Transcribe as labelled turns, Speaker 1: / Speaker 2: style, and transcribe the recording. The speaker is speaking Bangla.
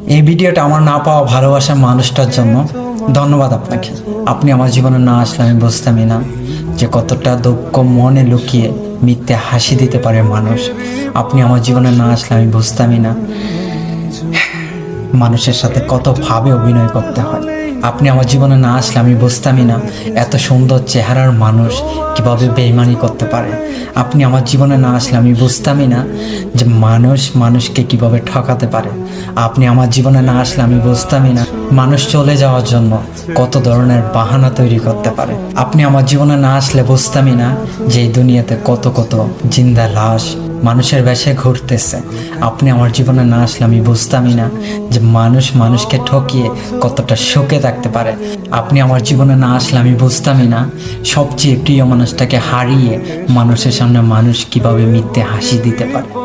Speaker 1: এই ভিডিওটা আমার না পাওয়া ভালোবাসার মানুষটার জন্য ধন্যবাদ আপনাকে। আপনি আমার জীবনে না আসলে আমি বুঝতামই না যে কতটা দুঃখ মনে লুকিয়ে মিথ্যে হাসি দিতে পারে মানুষ। আপনি আমার জীবনে না আসলে আমি বুঝতামই না মানুষের সাথে কত ভাবে অভিনয় করতে হয়। আপনি আমার জীবনে না আসলে আমি বুঝতামই না এত সুন্দর চেহারার মানুষ কিভাবে বেইমানি করতে পারে। আপনি আমার জীবনে না আসলে আমি বুঝতামই না যে মানুষ মানুষকে কিভাবে ঠকাতে পারে। আপনি আমার জীবনে না আসলে আমি বুঝতামই না মানুষ চলে যাওয়ার জন্য কত ধরনের বাহানা তৈরি করতে পারে। আপনি আমার জীবনে না আসলে বুঝতামই না যে এই দুনিয়াতে কত কত জিন্দা লাশ মানুষের বেশে ঘুরতেছে। আপনি আমার জীবনে না আসলে আমি বুঝতামই না যে মানুষ মানুষকে ঠকিয়ে কতটা শোকে থাকতে পারে। আপনি আমার জীবনে না আসলে আমি বুঝতামই না সবচেয়ে প্রিয় মানুষটাকে হারিয়ে মানুষের সামনে মানুষ কিভাবে মিথ্যে হাসি দিতে পারে।